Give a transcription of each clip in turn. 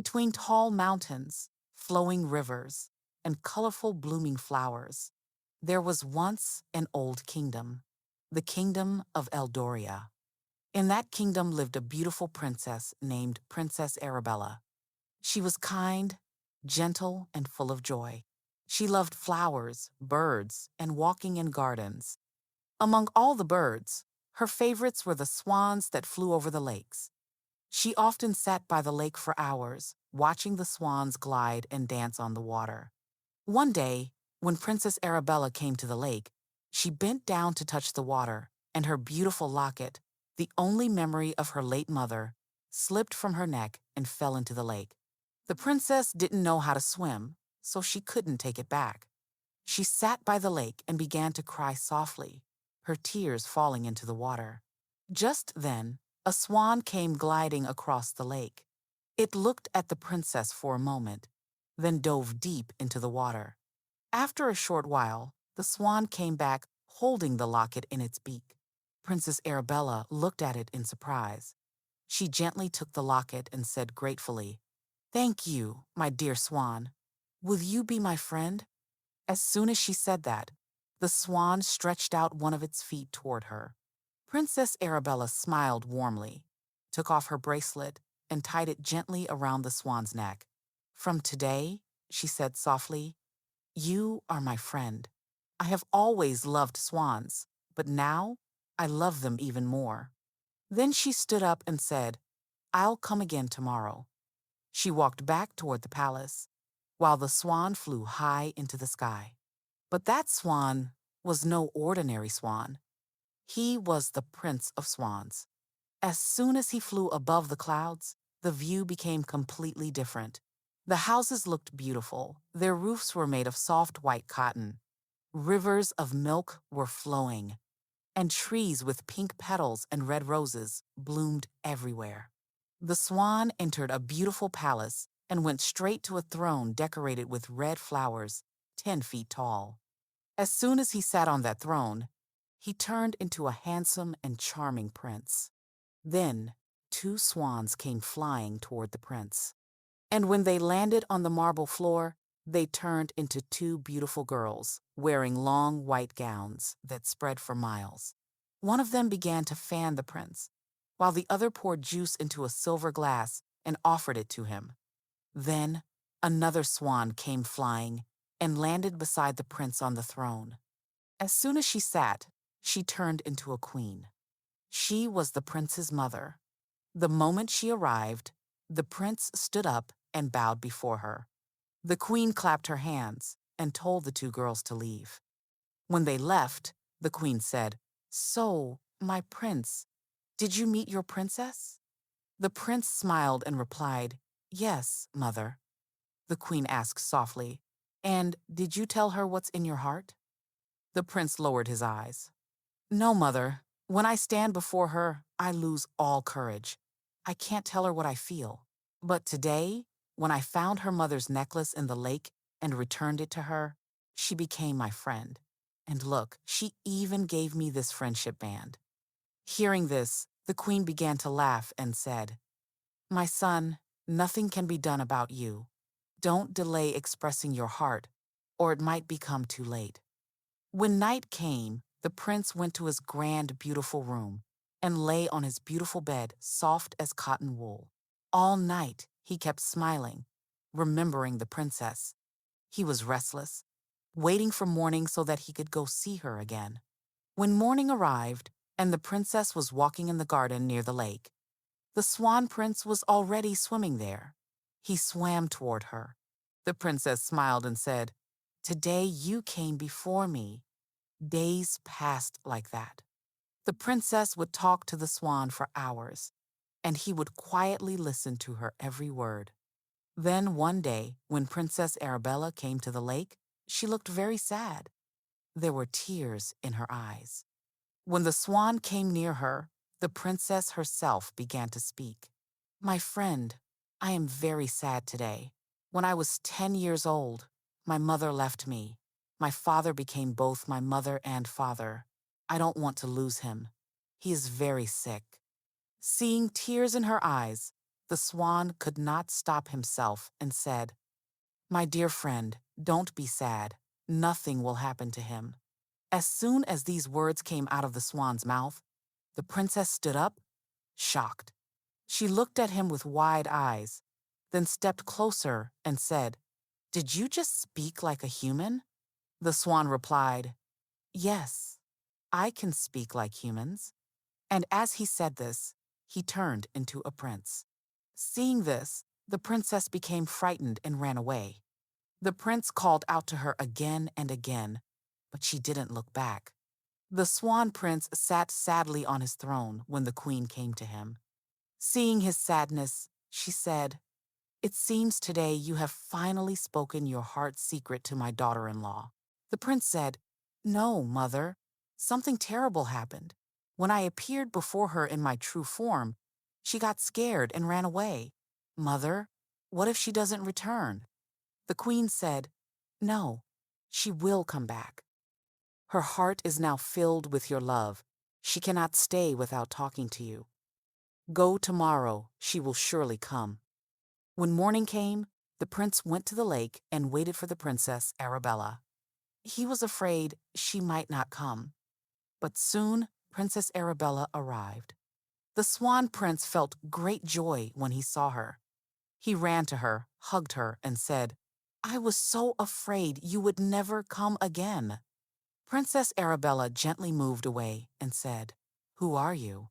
Between tall mountains, flowing rivers, and colorful blooming flowers, there was once an old kingdom, the Kingdom of Eldoria. In that kingdom lived a beautiful princess named Princess Arabella. She was kind, gentle, and full of joy. She loved flowers, birds, and walking in gardens. Among all the birds, her favorites were the swans that flew over the lakes. She often sat by the lake for hours, watching the swans glide and dance on the water. One day, when Princess Arabella came to the lake, she bent down to touch the water, and her beautiful locket, the only memory of her late mother, slipped from her neck and fell into the lake. The princess didn't know how to swim, so she couldn't take it back. She sat by the lake and began to cry softly, her tears falling into the water. Just then, a swan came gliding across the lake. It looked at the princess for a moment, then dove deep into the water. After a short while, the swan came back holding the locket in its beak. Princess Arabella looked at it in surprise. She gently took the locket and said gratefully, "Thank you, my dear swan. Will you be my friend?" As soon as she said that, the swan stretched out one of its feet toward her. Princess Arabella smiled warmly, took off her bracelet, and tied it gently around the swan's neck. "From today," she said softly, "you are my friend. I have always loved swans, but now I love them even more." Then she stood up and said, "I'll come again tomorrow." She walked back toward the palace, while the swan flew high into the sky. But that swan was no ordinary swan. He was the Prince of Swans. As soon as he flew above the clouds, the view became completely different. The houses looked beautiful. Their roofs were made of soft white cotton. Rivers of milk were flowing, and trees with pink petals and red roses bloomed everywhere. The swan entered a beautiful palace and went straight to a throne decorated with red flowers, 10 feet tall. As soon as he sat on that throne, he turned into a handsome and charming prince. Then, two swans came flying toward the prince. And when they landed on the marble floor, they turned into two beautiful girls, wearing long white gowns that spread for miles. One of them began to fan the prince, while the other poured juice into a silver glass and offered it to him. Then, another swan came flying and landed beside the prince on the throne. As soon as she sat, she turned into a queen. She was the prince's mother. The moment she arrived, the prince stood up and bowed before her. The queen clapped her hands and told the two girls to leave. When they left, the queen said, "So, my prince, did you meet your princess?" The prince smiled and replied, "Yes, mother." The queen asked softly, "And did you tell her what's in your heart?" The prince lowered his eyes. "No, mother. When I stand before her, I lose all courage. I can't tell her what I feel. But today, when I found her mother's necklace in the lake and returned it to her, she became my friend. And look, she even gave me this friendship band." Hearing this, the queen began to laugh and said, "My son, nothing can be done about you. Don't delay expressing your heart, or it might become too late." When night came, the prince went to his grand, beautiful room and lay on his beautiful bed, soft as cotton wool. All night, he kept smiling, remembering the princess. He was restless, waiting for morning so that he could go see her again. When morning arrived and the princess was walking in the garden near the lake, the swan prince was already swimming there. He swam toward her. The princess smiled and said, "Today you came before me." Days passed like that. The princess would talk to the swan for hours, and he would quietly listen to her every word. Then one day, when Princess Arabella came to the lake, she looked very sad. There were tears in her eyes. When the swan came near her, the princess herself began to speak. "My friend, I am very sad today. When I was 10 years old, my mother left me. My father became both my mother and father. I don't want to lose him. He is very sick." Seeing tears in her eyes, The swan could not stop himself and said, "My dear friend, don't be sad. Nothing will happen to him." As soon as these words came out of the swan's mouth, the princess stood up, shocked. She looked at him with wide eyes, then stepped closer and said, "Did you just speak like a human?" The swan replied, "Yes, I can speak like humans." And as he said this, he turned into a prince. Seeing this, the princess became frightened and ran away. The prince called out to her again and again, but she didn't look back. The swan prince sat sadly on his throne when the queen came to him. Seeing his sadness, she said, "It seems today you have finally spoken your heart's secret to my daughter-in-law." The prince said, "No, mother. Something terrible happened. When I appeared before her in my true form, she got scared and ran away. Mother, what if she doesn't return?" The queen said, "No, she will come back. Her heart is now filled with your love. She cannot stay without talking to you. Go tomorrow, she will surely come." When morning came, the prince went to the lake and waited for the princess Arabella. He was afraid she might not come, but soon Princess Arabella arrived. The swan prince felt great joy when he saw her. He ran to her, hugged her, and said, "I was so afraid you would never come again." Princess Arabella gently moved away and said, "Who are you?"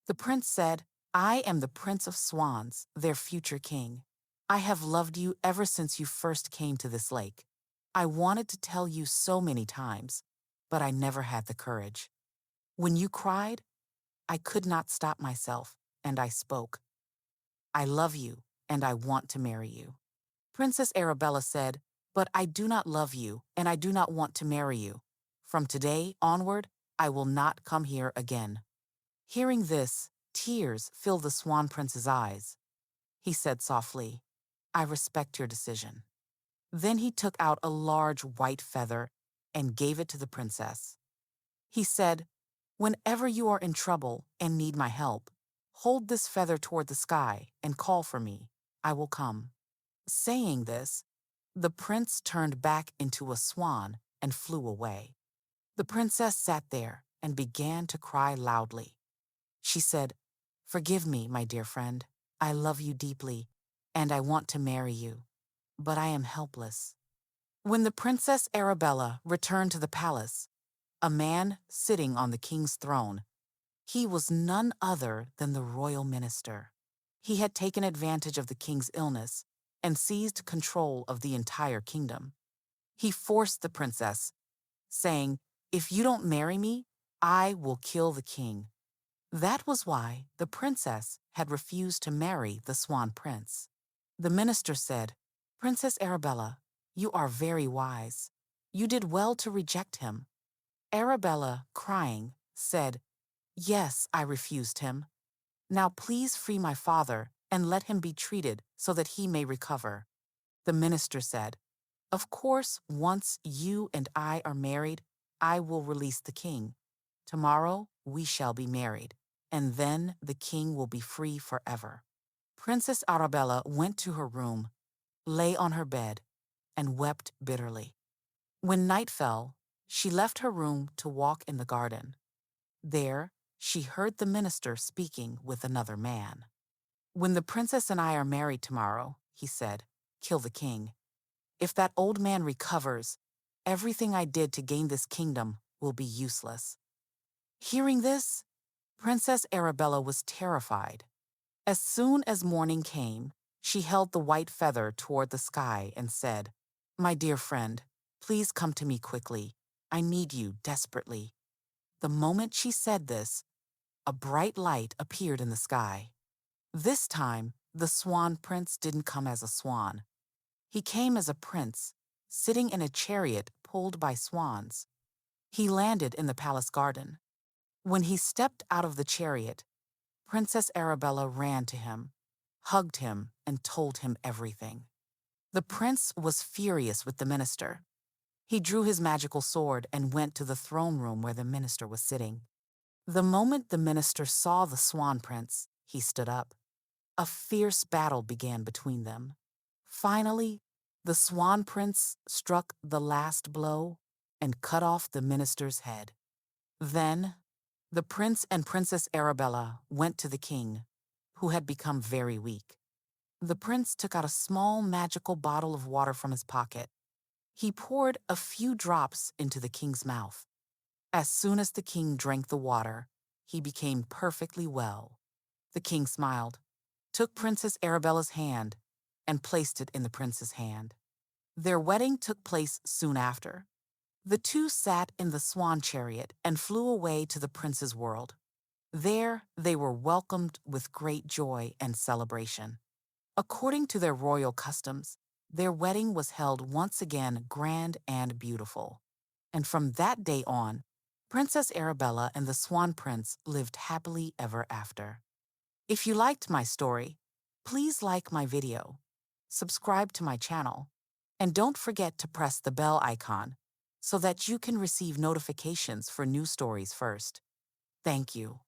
The prince said, "I am the Prince of Swans, their future king. I have loved you ever since you first came to this lake. I wanted to tell you so many times, but I never had the courage. When you cried, I could not stop myself, and I spoke. I love you, and I want to marry you." Princess Arabella said, "But I do not love you, and I do not want to marry you. From today onward, I will not come here again." Hearing this, tears filled the swan prince's eyes. He said softly, "I respect your decision." Then he took out a large white feather and gave it to the princess. He said, "Whenever you are in trouble and need my help, hold this feather toward the sky and call for me. I will come." Saying this, the prince turned back into a swan and flew away. The princess sat there and began to cry loudly. She said, "Forgive me, my dear friend. I love you deeply, and I want to marry you, but I am helpless." When the Princess Arabella returned to the palace, a man sitting on the king's throne, he was none other than the royal minister. He had taken advantage of the king's illness and seized control of the entire kingdom. He forced the princess, saying, "If you don't marry me, I will kill the king." That was why the princess had refused to marry the swan prince. The minister said, "Princess Arabella, you are very wise. You did well to reject him." Arabella, crying, said, "Yes, I refused him. Now please free my father and let him be treated so that he may recover." The minister said, "Of course, once you and I are married, I will release the king. Tomorrow we shall be married, and then the king will be free forever." Princess Arabella went to her room, lay on her bed, and wept bitterly. When night fell, she left her room to walk in the garden. There, she heard the minister speaking with another man. "When the princess and I are married tomorrow," he said, "kill the king. If that old man recovers, everything I did to gain this kingdom will be useless." Hearing this, Princess Arabella was terrified. As soon as morning came, she held the white feather toward the sky and said, "My dear friend, please come to me quickly. I need you desperately." The moment she said this, a bright light appeared in the sky. This time, the swan prince didn't come as a swan. He came as a prince, sitting in a chariot pulled by swans. He landed in the palace garden. When he stepped out of the chariot, Princess Arabella ran to him, hugged him, and told him everything. The prince was furious with the minister. He drew his magical sword and went to the throne room where the minister was sitting. The moment the minister saw the swan prince, he stood up. A fierce battle began between them. Finally, the Swan Prince struck the last blow and cut off the minister's head. Then, the Prince and Princess Arabella went to the king, who had become very weak. The prince took out a small magical bottle of water from his pocket. He poured a few drops into the king's mouth. As soon as the king drank the water, he became perfectly well. The king smiled, took Princess Arabella's hand, and placed it in the prince's hand. Their wedding took place soon after. The two sat in the swan chariot and flew away to the prince's world. There, they were welcomed with great joy and celebration. According to their royal customs, their wedding was held once again grand and beautiful. And from that day on, Princess Arabella and the Swan Prince lived happily ever after. If you liked my story, please like my video, subscribe to my channel, and don't forget to press the bell icon so that you can receive notifications for new stories first. Thank you.